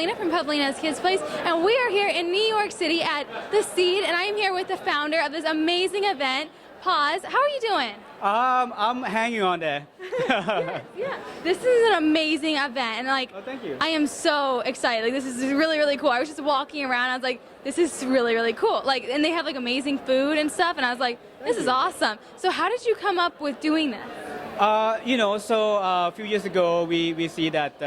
Pavlina from Pavlina's Kids Place, and we are here in New York City at The Seed, and I am here with the founder of this amazing event, Pause. How are you doing? I'm hanging on there. Yeah. This is an amazing event, and like, Oh, thank you. I am so excited. Like, this is really, really cool. I was just walking around, I was like, this is really, really cool. Like, and they have like amazing food and stuff, and I was like, this is awesome. So how did you come up with doing this? A few years ago, we see that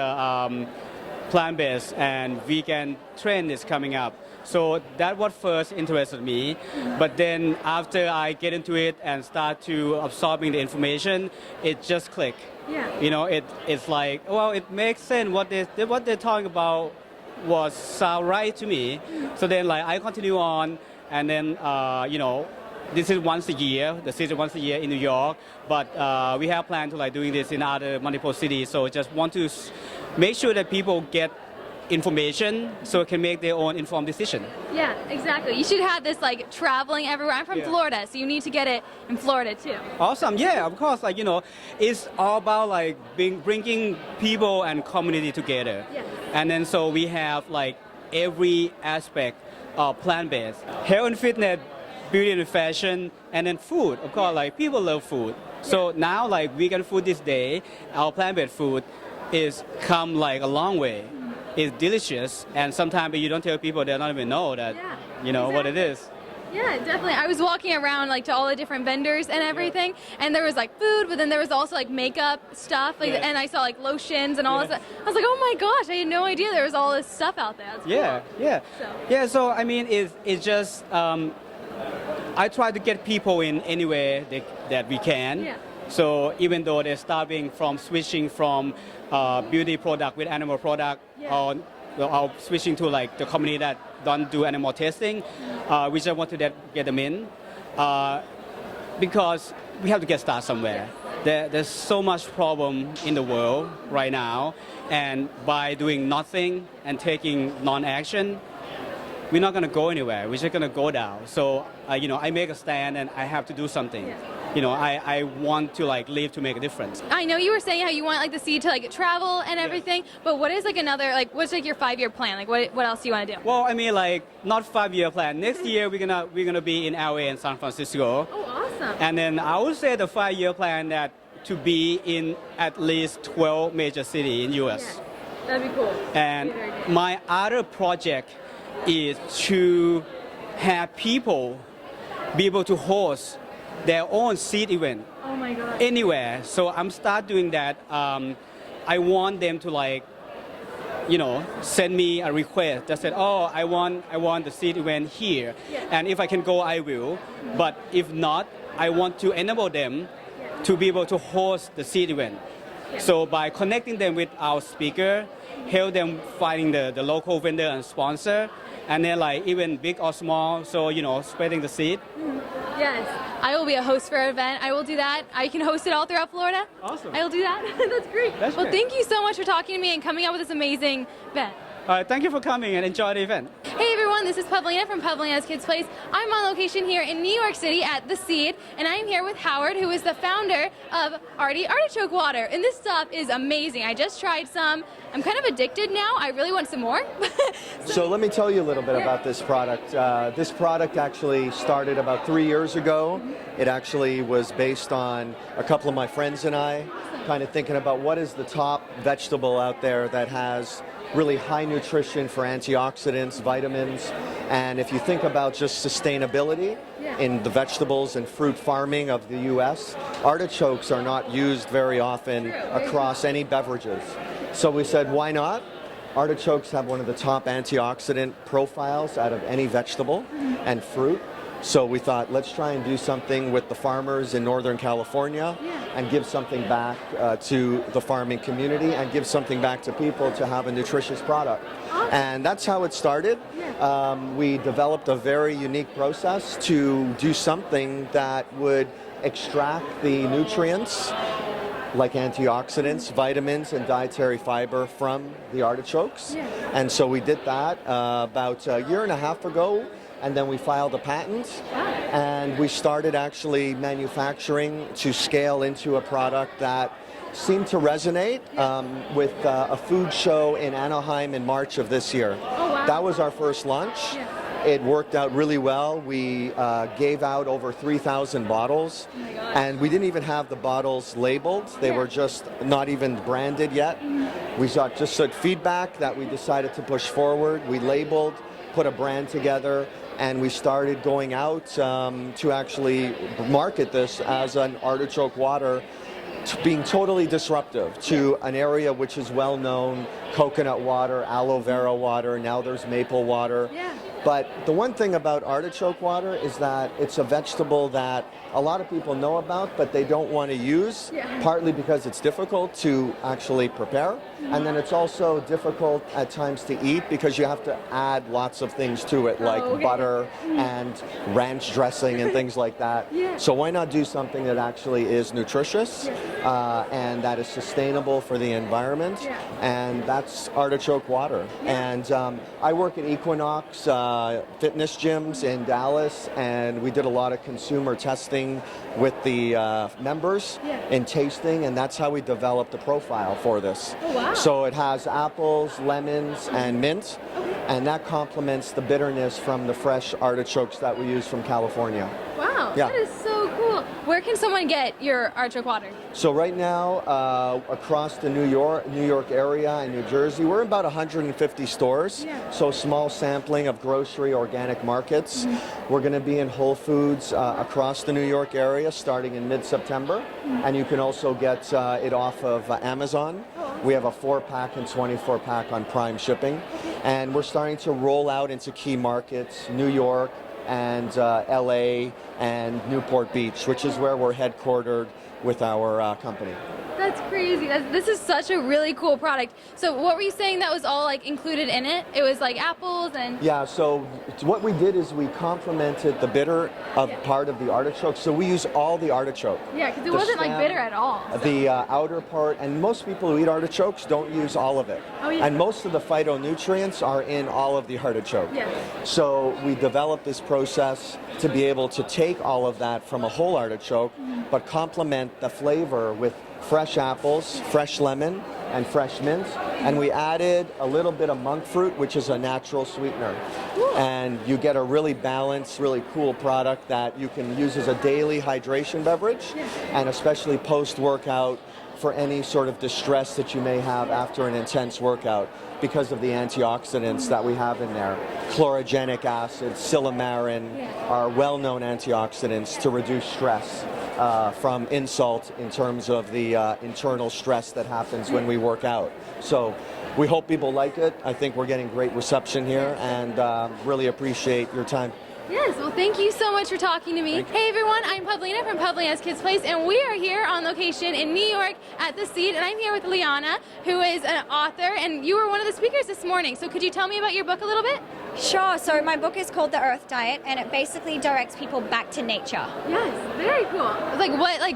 plant-based and vegan trend is coming up. So that what first interested me, but then after I get into it and start to absorbing the information, it just clicked. Yeah. You know, it's like, well, it makes sense what they're talking about was sound right to me. So then like I continue on, and then this is once a year, the season once a year in New York, but we have planned to like doing this in other multiple cities. So just want to make sure that people get information so it can make their own informed decision. Yeah, exactly. You should have this like traveling everywhere. I'm from Florida, so you need to get it in Florida too. Awesome. Yeah, of course. Like, it's all about like bringing people and community together. Yeah. And then so we have like every aspect of plant-based, health and fitness, beauty and fashion, and then food. Of course, like people love food. So now like vegan food this day, our plant-based food is come like a long way. It's delicious, and sometimes you don't tell people, they don't even know that, what it is. Yeah, definitely. I was walking around like to all the different vendors and everything, and there was like food, but then there was also like makeup stuff, like, and I saw like lotions and all this stuff. I was like, oh my gosh, I had no idea there was all this stuff out there. That's cool. So I mean, it's just, I try to get people in any way that we can. Yeah. So even though they're starting from switching from beauty product with animal product, or switching to like the company that don't do animal testing, we just want to get them in, because we have to get started somewhere. There's so much problem in the world right now, and by doing nothing and taking non-action, we're not going to go anywhere. We're just going to go down. So, I make a stand and I have to do something. I want to like live to make a difference. I know you were saying how you want like the Seed to like travel and everything, but what is like another, like what's like your 5-year plan? Like what else do you want to do? Well, I mean, like not 5-year plan. Next year we're gonna be in LA and San Francisco. Oh, awesome. And then I would say the 5-year plan that to be in at least 12 major cities in US. Yeah, that'd be cool. And my other project is to have people be able to host their own seed event. Oh my God. Anywhere. So I'm start doing that. I want them to like, send me a request that said, oh, I want the seed event here. Yeah. And if I can go, I will. But if not, I want to enable them to be able to host the seed event. Yeah. So by connecting them with our speaker, help them finding the local vendor and sponsor, and then like even big or small, so spreading the seed. Yes, I will be a host for an event. I will do that. I can host it all throughout Florida. Awesome. I will do that. That's great. That's well, great. thank you so much for talking to me and coming up with this amazing event. All right, thank you for coming and enjoy the event. Hey everyone, this is Pavlina from Pavlina's Kids Place. I'm on location here in New York City at The Seed, and I'm here with Howard, who is the founder of ARTY artichoke water. And this stuff is amazing. I just tried some. I'm kind of addicted now. I really want some more. So let me tell you a little bit about this product. This product actually started about 3 years ago. It actually was based on a couple of my friends and I kind of thinking about what is the top vegetable out there that has really high nutrition for antioxidants, vitamins, and if you think about just sustainability in the vegetables and fruit farming of the U.S., artichokes are not used very often across any beverages. So we said, why not? Artichokes have one of the top antioxidant profiles out of any vegetable and fruit. So we thought, let's try and do something with the farmers in Northern California and give something back to the farming community and give something back to people to have a nutritious product. And that's how it started. We developed a very unique process to do something that would extract the nutrients like antioxidants, vitamins, and dietary fiber from the artichokes. And so we did that about a year and a half ago. And then we filed a patent, and we started actually manufacturing to scale into a product that seemed to resonate with a food show in Anaheim in March of this year. Oh, wow. That was our first launch. Yeah. It worked out really well. We gave out over 3,000 bottles, Oh my gosh. and we didn't even have the bottles labeled. They Yeah. were just not even branded yet. We got just feedback that we decided to push forward. We labeled, put a brand together, and we started going out to actually market this as an artichoke water, being totally disruptive to an area which is well known, coconut water, aloe vera water, now there's maple water. Yeah. But the one thing about artichoke water is that it's a vegetable that a lot of people know about, but they don't want to use, Yeah. partly because it's difficult to actually prepare, and then it's also difficult at times to eat because you have to add lots of things to it, like okay. butter and ranch dressing and things like that. Yeah. So why not do something that actually is nutritious and that is sustainable for the environment? Yeah. And that's artichoke water. And I work at Equinox fitness gyms in Dallas, and we did a lot of consumer testing with the members Yeah. in tasting, and that's how we developed the profile for this. Oh, wow. So it has apples, lemons, and mint, and that complements the bitterness from the fresh artichokes that we use from California. Wow, Yeah. that is so cool. Where can someone get your artichoke water? So right now, across the New York area and New Jersey, we're in about 150 stores. Yeah. So small sampling of grocery organic markets. We're going to be in Whole Foods across the New York area starting in mid-September, and you can also get it off of Amazon. We have a 4-pack and 24-pack on Prime shipping, and we're starting to roll out into key markets, New York and LA and Newport Beach, which is where we're headquartered with our company. That's crazy. This is such a really cool product. So what were you saying that was all like included in it? It was like apples and... Yeah, so what we did is we complemented the bitter of Yeah. part of the artichoke. So we use all the artichoke. Yeah, because it The wasn't like stem, bitter at all. So. The outer part, and most people who eat artichokes don't use all of it. Oh, yeah. And most of the phytonutrients are in all of the artichoke. Yeah. So we developed this process to be able to take all of that from a whole artichoke, but complement the flavor with fresh apples, fresh lemon, and fresh mint. And we added a little bit of monk fruit, which is a natural sweetener. And you get a really balanced, really cool product that you can use as a daily hydration beverage, and especially post-workout for any sort of distress that you may have after an intense workout because of the antioxidants that we have in there. Chlorogenic acid, silymarin are well-known antioxidants to reduce stress from insult in terms of the internal stress that happens when we work out. So we hope people like it. I think we're getting great reception here, and really appreciate your time. Yes, well thank you so much for talking to me. Hey everyone, I'm Pavlina from Pavlina's Kids Place, and we are here on location in New York at the Seed, and I'm here with Liana, who is an author, and you were one of the speakers this morning. So could you tell me about your book a little bit? Sure. So my book is called The Earth Diet, and it basically directs people back to nature. Yes, very cool.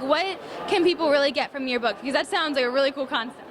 What can people really get from your book? Because that sounds like a really cool concept.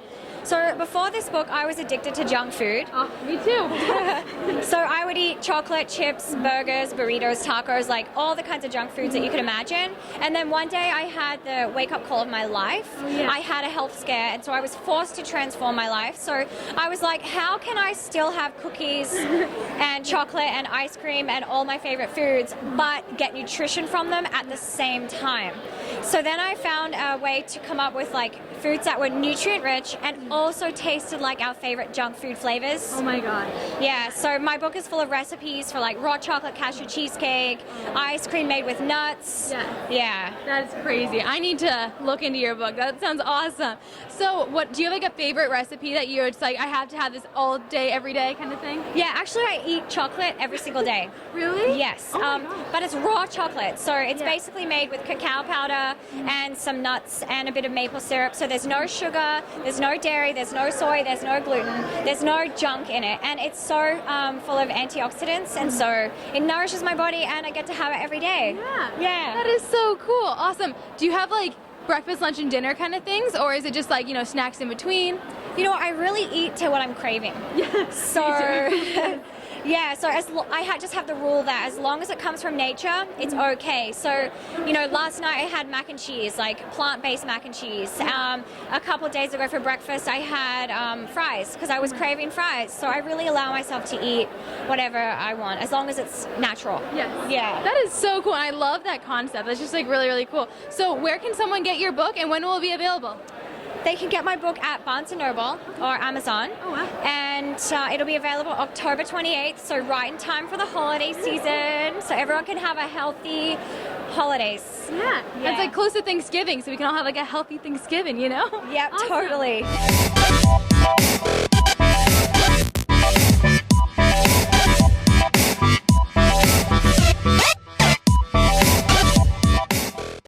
So before this book, I was addicted to junk food. Oh, me too. So I would eat chocolate, chips, burgers, burritos, tacos, like all the kinds of junk foods that you could imagine. And then one day I had the wake-up call of my life. yeah. I had a health scare, and so I was forced to transform my life. So I was like, how can I still have cookies and chocolate and ice cream and all my favorite foods, but get nutrition from them at the same time? So then I found a way to come up with like foods that were nutrient rich and also tasted like our favorite junk food flavors. Oh my god. Yeah, so my book is full of recipes for like raw chocolate cashew cheesecake, ice cream made with nuts. Yeah. That's crazy. I need to look into your book. That sounds awesome. So do you have like a favorite recipe that you're just like, I have to have this all day, every day kind of thing? Yeah, actually I eat chocolate every single day. Really? Yes, Oh my God. but it's raw chocolate, so it's Yeah. basically made with cacao powder and some nuts and a bit of maple syrup. So there's no sugar, there's no dairy, there's no soy, there's no gluten, there's no junk in it, and it's so full of antioxidants, and so it nourishes my body, and I get to have it every day. Yeah. That is so cool. Awesome. Do you have like breakfast, lunch, and dinner kind of things, or is it just like, snacks in between? You know, I really eat to what I'm craving. Yeah. So, Yeah, so just have the rule that as long as it comes from nature, it's okay. So, you know, last night I had mac and cheese, like plant-based mac and cheese. A couple of days ago for breakfast I had fries because I was craving fries. So I really allow myself to eat whatever I want as long as it's natural. Yes. Yeah. That is so cool. I love that concept. That's just like really, really cool. So where can someone get your book and when will it be available? They can get my book at Barnes & Noble or Amazon. Oh, wow. And it'll be available October 28th, so right in time for the holiday season, so everyone can have a healthy holidays. Yeah. It's like close to Thanksgiving, so we can all have like a healthy Thanksgiving, you know? Yep, Awesome. totally.